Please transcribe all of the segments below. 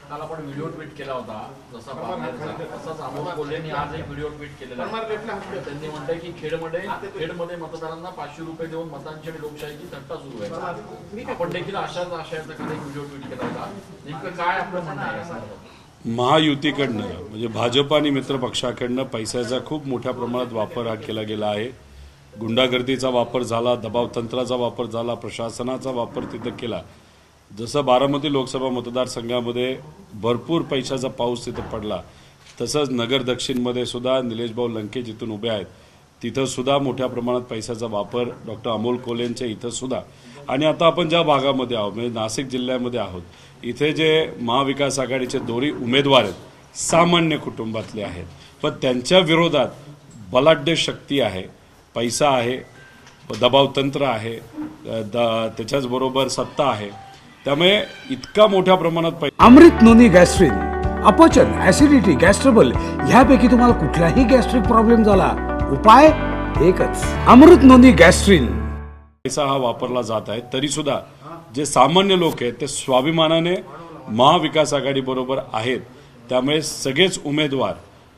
काल आपण video tweet केला होता जसा बातम्यांचा तसाच अमोल कोल्हेंनी आज एक व्हिडिओ ट्विट केलेला आहे. त्यांनी म्हटलंय की खेडमध्ये मतदारांना 500 रुपये देऊन मतांची आणि लोकशाहीची थट्टा सुरू आहे. आपण देखील अशाच आशयाचा काल एक व्हिडिओ ट्विट केला होता. नेमकं काय आपलं म्हणणं आहे या संदर्भात? महायुतीकडनं म्हणजे भाजप आणि मित्र पक्षाकडनं पैशाचा खूप मोठ्या प्रमाणात वापर हा केला गेला आहे. गुंडागर्दीचा वापर झाला, दबाव तंत्राचा वापर झाला, प्रशासनाचा वापर तिथं केला. जसं बारामती लोकसभा मतदारसंघामध्ये भरपूर पैशाचा पाऊस तिथं पडला, तसंच नगर दक्षिणमध्ये सुद्धा निलेशभाऊ लंके जिथून उभे आहेत तिथं सुद्धा मोठ्या प्रमाणात पैशाचा वापर डॉक्टर अमोल कोल्हेंच्या इथं सुद्धा. आणि आता आपण ज्या भागामध्ये आहोत म्हणजे नाशिक जिल्ह्यामध्ये आहोत, इथे जे महाविकास आघाडीचे दोन्ही उमेदवार आहेत सामान्य कुटुंबातले आहेत, पण त्यांच्या विरोधात बलाढ्य शक्ती आहे, पैसा आहे, दबाव तंत्र आहे, त्याच्याचबरोबर सत्ता आहे. त्यामुळे इतका मोठ्या प्रमाणात अमृत नोनी गॅस्ट्रिन, अपचन, ऍसिडिटी, गॅस्ट्रबल ह्यापैकी तुम्हाला कुठलाही गॅस्ट्रिक प्रॉब्लेम झाला, उपाय एकच, अमृत नोनी गॅस्ट्रिन. पैसा हा वापरला जात आहे, तरी सुद्धा जे सामान्य लोक आहेत ते स्वाभिमानाने महाविकास आघाडी बरोबर आहेत. त्यामुळे सगळेच उमेदवार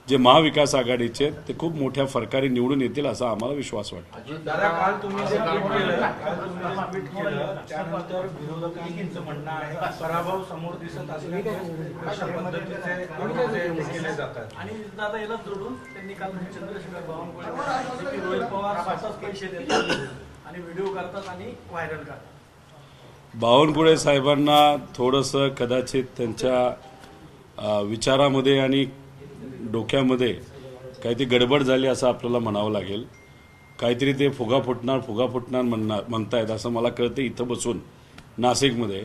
जे महाविकास आघाडीचे ते खूप मोठ्या फरकाने निवडून येतील असा आम्हाला विश्वास वाटतो. दादा, काल तुम्ही जे ट्विट केलं त्यानंतर विरोधकांचं म्हणणं आहे पराभव समोर दिसत असल्यामुळे अशा पद्धतीचे केले जातात. आणि दादा याला जोडून त्यांनी काल चंद्रशेखर बावनकुळे की रोहित पवार स्वतःच पैसे देतात आणि व्हिडिओ करतात आणि व्हायरल करतात. बावनकुळे साहेबांना थोडंसं कदाचित त्यांच्या विचारामध्ये आणि डोक्यामध्ये काहीतरी गडबड झाली असं आपल्याला म्हणावं लागेल. काहीतरी ते फुगा फुटणार म्हणतायत असं मला कळतं. इथं बसून नाशिकमध्ये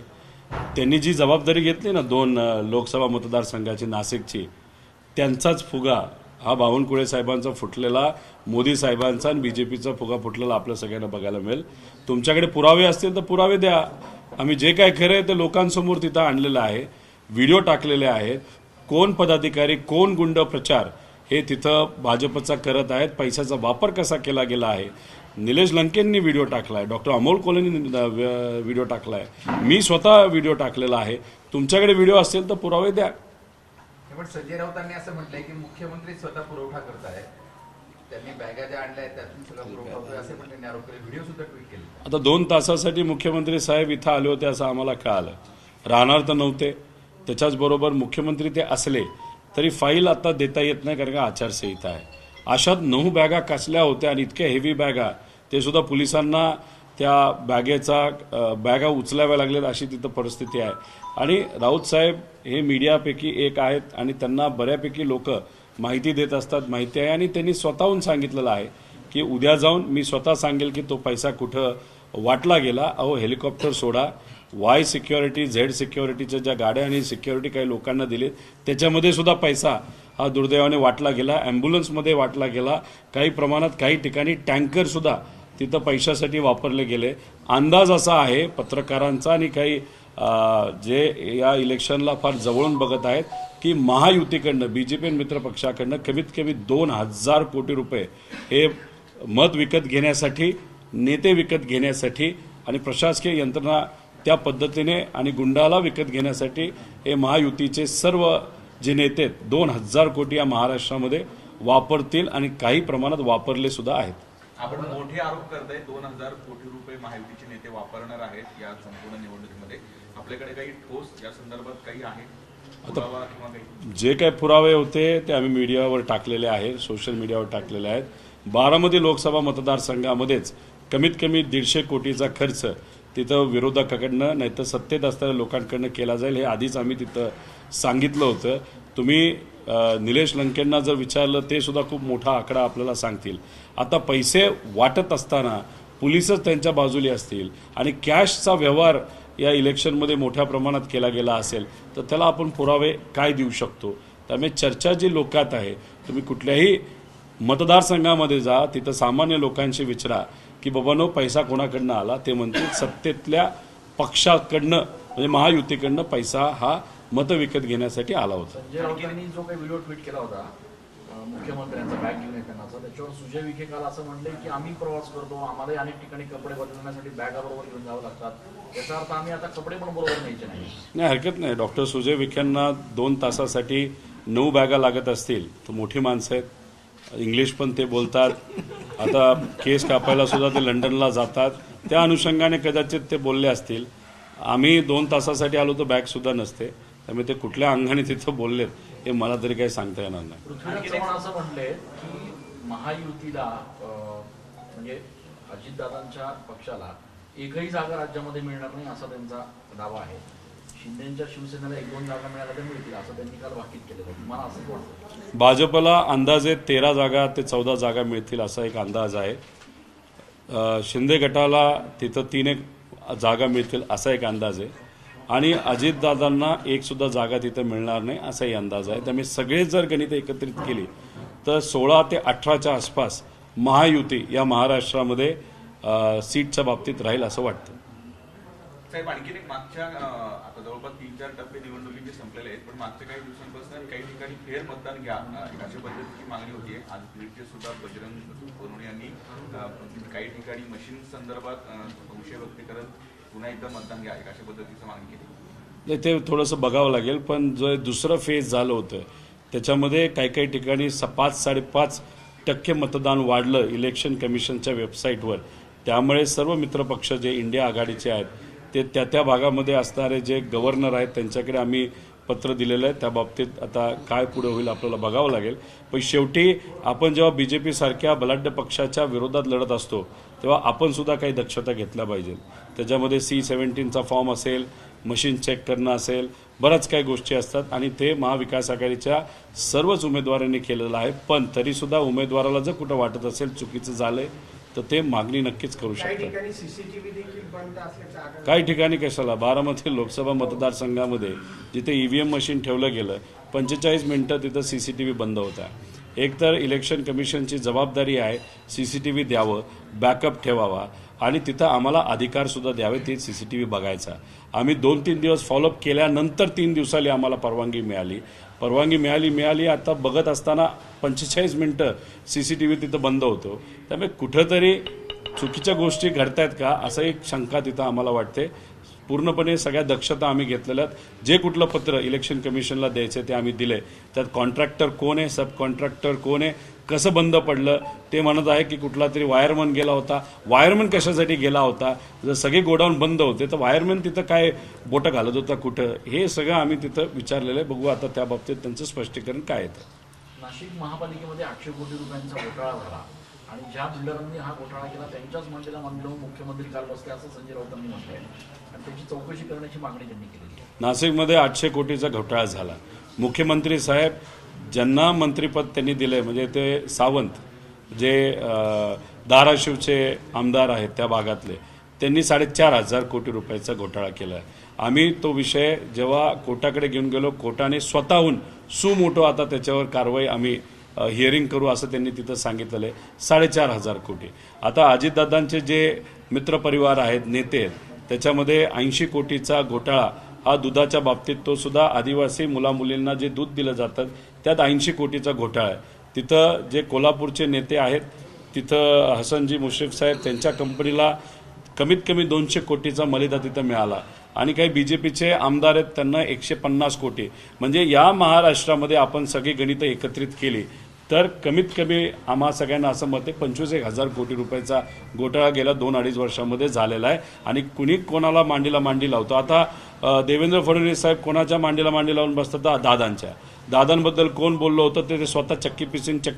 त्यांनी जी जबाबदारी घेतली ना 2 लोकसभा मतदारसंघाची नाशिकची, त्यांचाच फुगा हा बावनकुळे साहेबांचा फुटलेला, मोदी साहेबांचा आणि बीजेपीचा फुगा फुटलेला आपल्या सगळ्यांना बघायला मिळेल. तुमच्याकडे पुरावे असतील तर पुरावे द्या. आम्ही जे काय खरं आहे ते लोकांसमोर तिथं आणलेलं आहे, व्हिडिओ टाकलेले आहेत. कोण पदाधिकारी, कोण गुंड प्रचार हे तिथं भाजपचा करत आहेत, पैशाचा वापर कसा केला गेला आहे. निलेश लंकेंनी व्हिडिओ टाकलाय, डॉक्टर अमोल कोल्हेंनी व्हिडिओ टाकलाय, मी स्वतः व्हिडिओ टाकलेला आहे. तुमच्याकडे व्हिडिओ असेल तर पुरावे द्या. पण संजय राऊतांनी असं म्हटलंय की मुख्यमंत्री स्वतः पुरवठा करतायत, त्यांनी बॅगा ज्या आणल्या आहेत त्यातून सगळा पुरवठा होतोय असे पण त्यांनी आरोप केले, व्हिडिओ सुद्धा ट्विट केले. आता 2 तासासाठी मुख्यमंत्री साहेब इथं आले होते असं आम्हाला कळालं. राहणार तर नव्हते. त्याच्याचबरोबर मुख्यमंत्री ते असले तरी फाईल आता देता येत नाही, कारण का आचारसंहिता आहे. अशात 9 बॅगा कसल्या होत्या आणि इतक्या हेवी बॅगा, ते सुद्धा पोलिसांना त्या बॅगा उचलाव्या लागल्यात अशी तिथं परिस्थिती आहे. आणि राऊत साहेब हे मीडियापैकी एक आहेत आणि त्यांना बऱ्यापैकी लोक माहिती देत असतात, माहिती आहे. आणि त्यांनी स्वतःहून सांगितलेलं आहे की उद्या जाऊन मी स्वतः सांगेल की तो पैसा कुठं वाटला गेला. अहो, हेलिकॉप्टर सोडा, वाय सिक्युरिटी, झेड सिक्युरिटीच्या ज्या गाड्या आणि सिक्युरिटी काही लोकांना दिले त्याच्यामध्ये सुद्धा पैसा हा दुर्दैवाने वाटला गेला, ॲम्ब्युलन्समध्ये वाटला गेला, काही प्रमाणात काही ठिकाणी टँकर सुद्धा तिथं पैशासाठी वापरले गेले. अंदाज असा आहे पत्रकारांचा आणि काही जे या इलेक्शनला फार जवळून बघत आहेत की महायुतीकडनं, बीजेपी मित्र पक्षाकडनं कमीत कमी 2000 कोटी रुपये हे मत विकत घेण्यासाठी, नेते विकत घेण्यासाठी आणि प्रशासकीय यंत्रणा त्या पद्धतीने आणि गुंडाला विकत घेण्यासाठी हे महायुतीचे सर्व जे नेते 2000 कोटी या महाराष्ट्रामध्ये वापरतील आणि काही प्रमाणात वापरले सुद्धा आहेत. आपण मोठे आरोप करताय 2000 कोटी रुपये महायुतीचे नेते वापरणार आहेत या संपूर्ण निवडणुकीमध्ये. आपल्याकडे काही ठोस या संदर्भात काही आहे? जे काही पुरावे होते ते आम्ही मीडियावर टाकलेले आहेत, सोशल मीडियावर टाकलेले आहेत. बारामती लोकसभा मतदारसंघामध्येच कमीत कमी 150 कोटीचा खर्च तिथं विरोधकाकडनं नाही तर सत्तेत असणाऱ्या लोकांकडनं केला जाईल हे आधीच आम्ही तिथं सांगितलं होतं. तुम्ही निलेश लंकेंना जर विचारलं ते सुद्धा खूप मोठा आकडा आपल्याला सांगतील. आता पैसे वाटत असताना पोलिसच त्यांच्या बाजूला असतील आणि कॅशचा व्यवहार या इलेक्शनमध्ये मोठ्या प्रमाणात केला गेला असेल तर त्याला आपण पुरावे काय देऊ शकतो. त्यामुळे चर्चा जी लोकात आहे, तुम्ही कुठल्याही मतदारसंघामध्ये जा, तिथं सामान्य लोकांशी विचारा की बाबांनो पैसा कोणाकडनं आला, ते म्हणतील सत्तेतल्या पक्षाकडनं म्हणजे महायुतीकडनं पैसा हा मत विकत घेण्यासाठी आला होता. संजय राऊतांनी जो काही व्हिडिओ ट्विट केला होता मुख्यमंत्र्यांचा बॅग घेऊन येतानाचा, त्याच्यावर सुजय विखे काल असं म्हणले की आम्ही प्रवास करतो, आम्हालाही अनेक ठिकाणी कपडे बदलण्यासाठी बॅगा बरोबर घेऊन जावं लागतात, याचा अर्थ आम्ही आता कपडे पण बरोबर न्यायचे नाही. हरकत नाही. डॉक्टर सुजय विखेंना 2 तासासाठी 9 बॅगा लागत असतील तर मोठी माणसं आहेत, इंग्लिश पण ते बोलतात, आता केस कापायला सुद्धा ते लंडनला जातात, त्या अनुषंगाने कदाचित ते बोलले असतील. आम्ही 2 तासासाठी आलो तर बॅग सुद्धा नसते, त्यामुळे ते कुठल्या अंगाने तिथं बोललेत हे मला तरी काही सांगता येणार नाही. पृथ्वीराज चव्हाण असं म्हणले की महायुतीला म्हणजे अजितदादांच्या पक्षाला एकही जागा राज्यामध्ये मिळणार नाही असा त्यांचा दावा आहे. शिंदेच्या शिवसेनेला 1-2 जागा मिळाल्या तर मिळतील असं त्यांनी काल भाकीत केलेलं होतं. मला असं वाटतं भाजपला अंदाजे 13 जागा ते 14 जागा मिळतील असा एक अंदाज आहे. शिंदे गटाला तिथं 3 जागा मिळतील असा एक अंदाज आहे आणि अजितदादांना 1 सुद्धा जागा तिथं मिळणार नाही असाही अंदाज आहे. त्यामुळे सगळे जर गणित एकत्रित केली तर 16 ते 18च्या आसपास महायुती या महाराष्ट्रामध्ये सीटच्या बाबतीत राहील असं वाटतं. साहेब, आणखीन एक मागच्या आता जवळपास 3-4 टप्पे निवडणुकीचे संपलेले आहेत, पण मागच्या काही दिवसांपासून काही ठिकाणी फेर मतदान घ्या अशा पद्धतीची मागणी होती. आज बीडचे सुद्धा बजरंग सोनवणे यांनी काही ठिकाणी मशीन संदर्भात संशय व्यक्त करत पुन्हा एकदा मतदान घ्या अशा पद्धतीचं मागणी केली. ते थोडंसं बघावं लागेल, पण जो दुसरं फेज झालं होतं त्याच्यामध्ये काही ठिकाणी 5-5.5% मतदान वाढलं इलेक्शन कमिशनच्या वेबसाईटवर. त्यामुळे सर्व मित्रपक्ष जे इंडिया आघाडीचे आहेत ते त्या भागामध्ये असणारे जे गव्हर्नर आहेत त्यांच्याकडे आम्ही पत्र दिलेलं आहे. त्या बाबतीत आता काय पुढे होईल आपल्याला बघावं लागेल. पण शेवटी आपण जेव्हा BJP सारख्या बलाढ्य पक्षाच्या विरोधात लढत असतो तेव्हा आपण सुद्धा काही दक्षता घेतल्या पाहिजे. त्याच्यामध्ये C-17चा फॉर्म असेल, मशीन चेक करणं असेल, बऱ्याच काही गोष्टी असतात आणि ते महाविकास आघाडीच्या सर्वच उमेदवारांनी केलेलं आहे. पण तरीसुद्धा उमेदवाराला जर कुठं वाटत असेल चुकीचं झालंय तर ते मागणी नक्कीच करू शकतात. काही ठिकाणी कशाला, बारामती लोकसभा मतदारसंघामध्ये जिथे EVM मशीन ठेवलं गेलं 45 मिनिटं तिथं CCTV बंद होता. एक तर इलेक्शन कमिशनची जबाबदारी आहे CCTV द्यावं, बॅकअप ठेवावा आणि तिथं आम्हाला अधिकारसुद्धा द्यावे ते CCTV बघायचा. आम्ही 2-3 दिवस फॉलोअप केल्यानंतर 3 दिवसांनी आम्हाला परवानगी मिळाली. आता बघत असताना 45 मिनिटं CCTV तिथं बंद होतो. त्यामुळे कुठंतरी चुकीच्या गोष्टी घडतायत का असं एक शंका तिथं आम्हाला वाटते. पूर्णपणे सगळ्या दक्षता आम्ही घेतलेल्या आहेत. जे कुठलं पत्र इलेक्शन कमिशनला द्यायचं ते आम्ही दिले. त्यात कॉन्ट्रॅक्टर कोण आहे, सब कॉन्ट्रॅक्टर कोण आहे, कसं बंद पडलं ते म्हणत आहे की कुठला तरी वायरमन गेला होता. वायरमन कशासाठी गेला होता, जर सगळे गोडाऊन बंद होते तर वायरमन तिथं काय बोटं घालत होता कुठं, हे सगळं आम्ही तिथं विचारलेलं आहे. बघू आता त्या बाबतीत त्यांचं स्पष्टीकरण काय येतं. नाशिक महापालिकेमध्ये 800 कोटी रुपयांचा घोटाळा झाला आणि ज्या बिल्डरांनी हा घोटाळा केला त्यांच्याच मंडळीला मानलं मुख्यमंत्री काल बसले असं संजय राऊतांनी म्हटलंय आणि त्याची चौकशी करण्याची मागणी त्यांनी केलेली आहे. नाशिकमध्ये 800 कोटीचा घोटाळा झाला. मुख्यमंत्री साहेब ज्यांना मंत्रिपद त्यांनी दिलंय म्हणजे ते सावंत जे धाराशिवचे आमदार आहेत त्या भागातले, त्यांनी 4,500 कोटी रुपयाचा घोटाळा केला आहे. आम्ही तो विषय जेव्हा कोर्टाकडे घेऊन गेलो, कोर्टाने स्वतःहून सुमोटो आता त्याच्यावर कारवाई आम्ही हिअरिंग करू असं त्यांनी तिथं सांगितलेलं आहे. 4,500 कोटी. आता अजितदादांचे जे मित्रपरिवार आहेत, नेते आहेत, त्याच्यामध्ये 80 कोटीचा घोटाळा हा दुधाच्या बाबतीत, तो सुद्धा आदिवासी मुलामुलींना जे दूध दिलं जातं त्यात 80 कोटीचा घोटाळा आहे. तिथं जे कोल्हापूरचे नेते आहेत तिथं हसनजी मुश्रीफ साहेब त्यांच्या कंपनीला कमीत कमी 200 कोटीचा मलिदा तिथं मिळाला आणि काही BJPचे आमदार आहेत त्यांना 150 कोटी. म्हणजे या महाराष्ट्रामध्ये आपण सगळी गणितं एकत्रित केली तर कमीत कमी आम्हा सगळ्यांना असं मत आहे 25,000 कोटी रुपयाचा घोटाळा गेल्या 2-2.5 वर्षामध्ये झालेला आहे. आणि कुणी कोणाला मांडीला मांडी लावतो. आता देवेंद्र फडणवीस साहेब कोणाच्या मांडीला मांडी लावून बसतात, दादांबद्दल कोण बोललं होतं ते स्वतः चक्की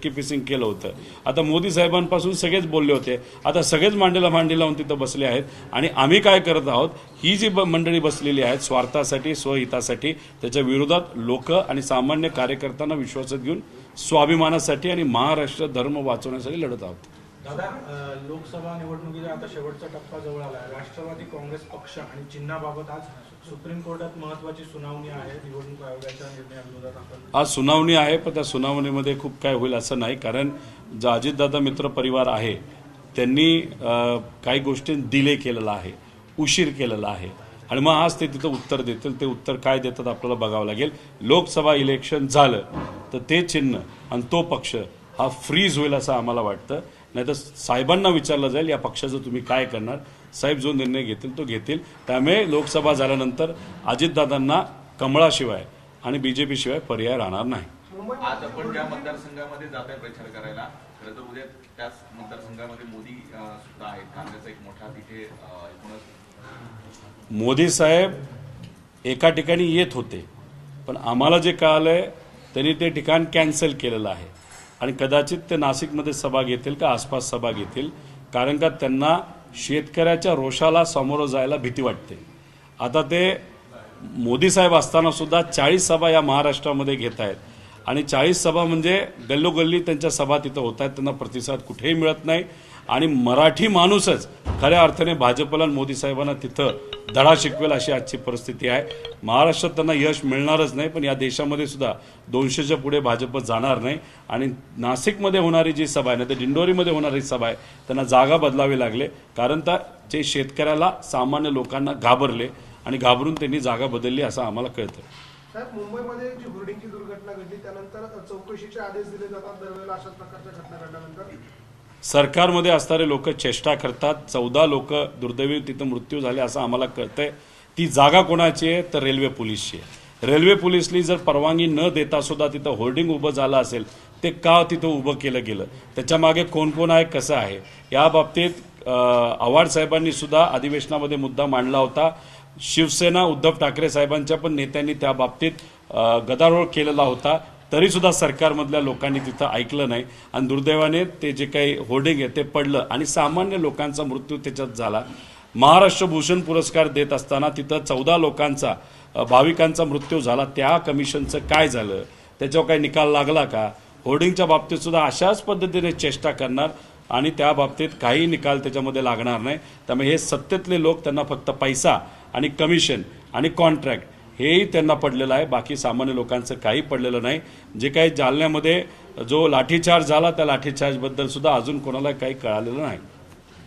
पिसिंग केलं होतं. आता मोदी साहेबांपासून सगळेच बोलले होते, आता सगळेच मांडीला मांडी लावून तिथं बसले आहेत. आणि आम्ही काय करत आहोत, ही जी मंडळी बसलेली आहेत स्वार्थासाठी स्वहितासाठी, त्याच्या विरोधात लोक आणि सामान्य कार्यकर्त्यांना विश्वासात घेऊन स्वाभिमानासाठी आणि महाराष्ट्र धर्म वाचवण्यासाठी लढत आहोत. दादा, लोकसभा निवडणुकीचा आता शेवटचा टप्पा जवळ आला आहे. राष्ट्रवादी काँग्रेस पक्ष आणि चिन्हाबाबत आज सुप्रीम कोर्टात महत्वाची सुनावणी आहे. निवडणूक आयोगाच्या निर्णयाविरोधात आज सुनावणी आहे, पण त्या सुनावणीमध्ये खूप काय होईल असं नाही. कारण जो अजितदादा मित्र परिवार आहे त्यांनी काही गोष्टी डिले केलेला आहे, उशीर केलेला आहे. आणि मग आज ते तिथं उत्तर देतील. ते उत्तर काय देतात आपल्याला बघावं लागेल. लोकसभा इलेक्शन झालं तर ते चिन्ह आणि तो पक्ष हा फ्रीज होईल असं आम्हाला वाटतं. नाही तर साहेबांना विचारलं जाईल या पक्षाचं तुम्ही काय करणार. साहेब जो निर्णय घेतील तो घेतील. त्यामुळे लोकसभा झाल्यानंतर अजितदादांना कमळाशिवाय आणि बीजेपी शिवाय पर्याय राहणार नाही. आज आपण ज्या मतदारसंघामध्ये जात आहे प्रचार करायला, खरं तर उद्या त्याच मतदारसंघामध्ये मोदी सुद्धा आहेत. काँग्रेसचा एक मोठा तिथे एकूणच मोदी साहेब एका ठिकाणी येत होते, पण आम्हाला जे कळालंय त्यांनी ते ठिकाण कॅन्सल केलेलं आहे आणि कदाचित ते नाशिकमध्ये सभा घेतील का आसपास सभा घेतील, कारण का त्यांना शेतकऱ्याच्या रोषाला सामोरं जायला भीती वाटते. आता ते मोदी साहेब असताना सुद्धा 40 सभा या महाराष्ट्रामध्ये घेत आहेत आणि 40 सभा म्हणजे गल्लोगल्ली त्यांच्या सभा तिथं होत आहेत. त्यांना प्रतिसाद कुठेही मिळत नाही आणि मराठी माणूसच खऱ्या अर्थाने भाजपला आणि मोदी साहेबांना तिथं धडा शिकवेल अशी आजची परिस्थिती आहे. महाराष्ट्रात त्यांना यश मिळणारच नाही, पण या देशामध्ये सुद्धा 200च्या पुढे भाजप जाणार नाही. आणि नाशिकमध्ये होणारी जी सभा आहे, नाही तर दिंडोरीमध्ये होणारी सभा आहे, त्यांना जागा बदलावी लागले, कारण तर जे शेतकऱ्याला सामान्य लोकांना घाबरले आणि घाबरून त्यांनी जागा बदलली असं आम्हाला कळतं. साहेब, मुंबईमध्ये जी होर्डिंगची दुर्घटना घडली त्यानंतर चौकशीचे आदेश दिले जातात दरवेळेला अशाच प्रकारच्या घटना घडल्यानंतर. सरकारमध्ये असणारे लोक चेष्टा करतात. 14 लोक दुर्दैवी तिथं मृत्यू झाले असं आम्हाला कळतंय. ती जागा कोणाची आहे तर रेल्वे पोलीसची आहे. रेल्वे पोलीसनी जर परवानगी न देता सुद्धा तिथं होर्डिंग उभं झालं असेल, ते का तिथं उभं केलं गेलं, त्याच्या मागे कोण कोण आहे, कसं आहे, या बाबतीत आव्हाड साहेबांनी सुद्धा अधिवेशनामध्ये मुद्दा मांडला होता. शिवसेना उद्धव ठाकरे साहेबांच्या पण नेत्यांनी त्या बाबतीत गदारोळ केलेला होता, तरी सुद्धा सरकारमधल्या लोकांनी तिथं ऐकलं नाही आणि दुर्दैवाने ते जे काही होर्डिंग आहे ते पडलं आणि सामान्य लोकांचा मृत्यू त्याच्यात झाला. महाराष्ट्र भूषण पुरस्कार देत असताना तिथं 14 लोकांचा भाविकांचा मृत्यू झाला. त्या कमिशनचं काय झालं, त्याच्यावर काही निकाल लागला का? होर्डिंगच्या बाबतीत सुद्धा अशाच पद्धतीने चेष्टा करणार आणि त्या बाबतीत काही निकाल त्याच्यामध्ये लागणार नाही. त्यामुळे हे सत्तेतले लोक, त्यांना फक्त पैसा आणि कमिशन आणि कॉन्ट्रॅक्ट हेही त्यांना पडलेलं आहे, बाकी सामान्य लोकांचं काही पडलेलं नाही. जे काही जालन्यामध्ये जो लाठीचार्ज झाला त्या लाठीचार्जबद्दल सुद्धा अजून कोणाला काही कळालेलं नाही.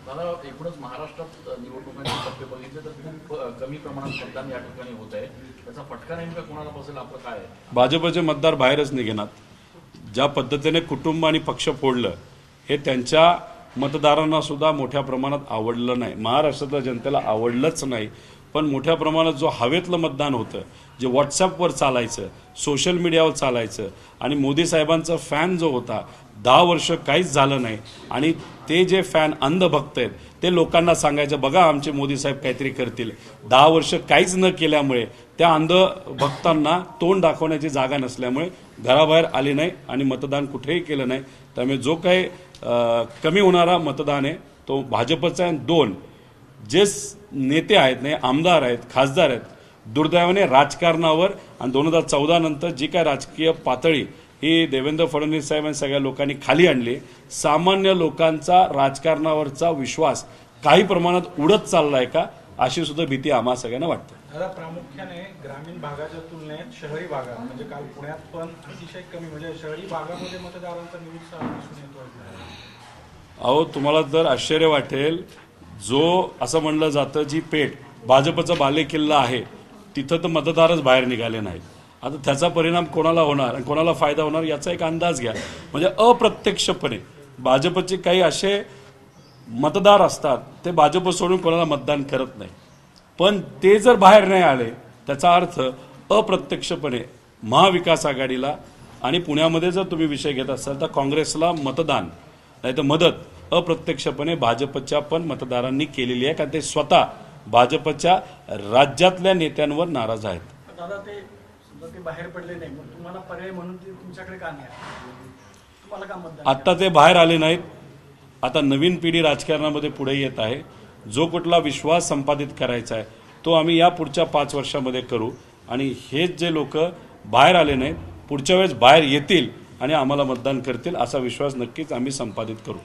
मला एकूणच महाराष्ट्रात निवडणुकांचे टप्पे बघितले तर खूप कमी प्रमाणात मतदान या ठिकाणी होत आहे. त्याचा फटका नेमका कोणाला बसेल आपलं काय आहे? भाजपचे मतदार बाहेरच निघेनात. ज्या पद्धतीने कुटुंब आणि पक्ष फोडलं हे त्यांच्या मतदारांना सुद्धा मोठ्या प्रमाणात आवडलं नाही. महाराष्ट्रातल्या जनतेला आवडलंच नाही, पण मोठ्या प्रमाणात जो हवेतलं मतदान होतं, जे व्हॉट्सॲपवर चालायचं, सोशल मीडियावर चालायचं आणि मोदी साहेबांचा फॅन जो होता, 10 वर्ष काहीच झालं नाही आणि ते जे फॅन अंधभक्त आहेत ते लोकांना सांगायचं बघा आमचे मोदी साहेब काहीतरी करतील. 10 वर्ष काहीच न केल्यामुळे त्या अंधभक्तांना तोंड दाखवण्याची जागा नसल्यामुळे घराबाहेर आले नाही आणि मतदान कुठेही केलं नाही. त्यामुळे जो काही कमी होणारा मतदान आहे तो भाजपचा आहे. 2 जे नेते आहेत, नाही आमदार आहेत, खासदार आहेत, दुर्दैवाने राजकारणावर आणि 2014 नंतर जी काय राजकीय पातळी ही देवेंद्र फडणवीस साहेब आणि सगळ्या लोकांनी खाली आणली, सामान्य लोकांचा राजकारणावरचा विश्वास काही प्रमाणात उडत चाललाय का अशी सुद्धा भीती आम्हा सगळ्यांना वाटते. दादा, प्रामुख्याने ग्रामीण भागाच्या तुलनेत शहरी भागात म्हणजे काल पुण्यात पण अतिशय कमी, म्हणजे शहरी भागामध्ये मतदारांचा निरुत्साह दिसून येतो. अहो, तुम्हाला तर आश्चर्य वाटेल, जो असं म्हणलं जातं जी पेठ भाजपचा बालेकिल्ला आहे तिथं तर मतदारच बाहेर निघाले नाहीत. आता त्याचा परिणाम कोणाला होणार आणि कोणाला फायदा होणार याचा एक अंदाज घ्या. म्हणजे अप्रत्यक्षपणे भाजपचे काही असे मतदार असतात ते भाजप सोडून कोणाला मतदान करत नाही, पण ते जर बाहेर नाही आले त्याचा अर्थ अप्रत्यक्षपणे महाविकास आघाडीला आणि पुण्यामध्ये जर तुम्ही विषय घेत असाल तर काँग्रेसला मतदान नाही तर मदत अप्रत्यक्षपणे भाजपच्या पण मतदारांनी केलेली आहे, कारण ते स्वतः भाजपच्या राज्यातल्या नेत्यांवर नाराज आहेत. दादा, ते बाहेर पडले नाही, मग तुम्हाला पर्याय म्हणून ते तुमच्याकडे का नाही, तुम्हाला का मतदान? आता ते बाहेर आले नाहीत. आता नवीन पिढी राजकारणामध्ये पुढे येत आहे. जो कुठला विश्वास संपादित करायचा आहे तो आम्ही या पुढच्या 5 वर्षामध्ये करू आणि हेच जे लोक बाहेर आले नाहीत पुढच्या वेळेस बाहेर येतील आणि आम्हाला मतदान करतील असा विश्वास नक्कीच आम्ही संपादित करू.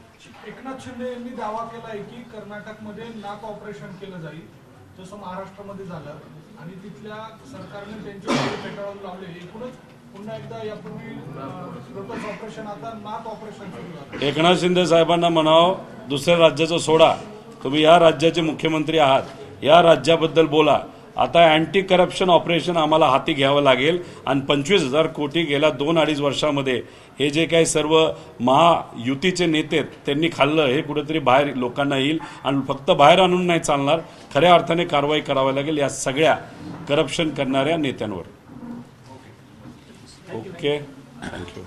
एकनाथ शिंदे यांनी दावा केलाय की कर्नाटकमध्ये नाक ऑपरेशन केलं जाईल जसं महाराष्ट्रामध्ये झालं आणि तिथल्या सरकारने त्यांच्यावर फेटाळून लावले. एकूणच पुन्हा एकदा यापूर्वी लोटस ऑपरेशन, आता नाक ऑपरेशन सुरू झालं. एकनाथ शिंदे साहेबांना म्हणावं दुसऱ्या राज्याचं सोडा, तुम्ही या राज्याचे मुख्यमंत्री आहात, या राज्याबद्दल बोला आता अँटी करप्शन ऑपरेशन आम्हाला हाती घ्यावं लागेल आणि 25,000 कोटी गेल्या 2-2.5 वर्षामध्ये हे जे काही सर्व महायुतीचे नेते आहेत त्यांनी खाल्लं हे कुठेतरी बाहेर लोकांना येईल आणि फक्त बाहेर आणून नाही चालणार, खऱ्या अर्थाने कारवाई करावी लागेल या सगळ्या करप्शन करणाऱ्या नेत्यांवर. Okay, thank you.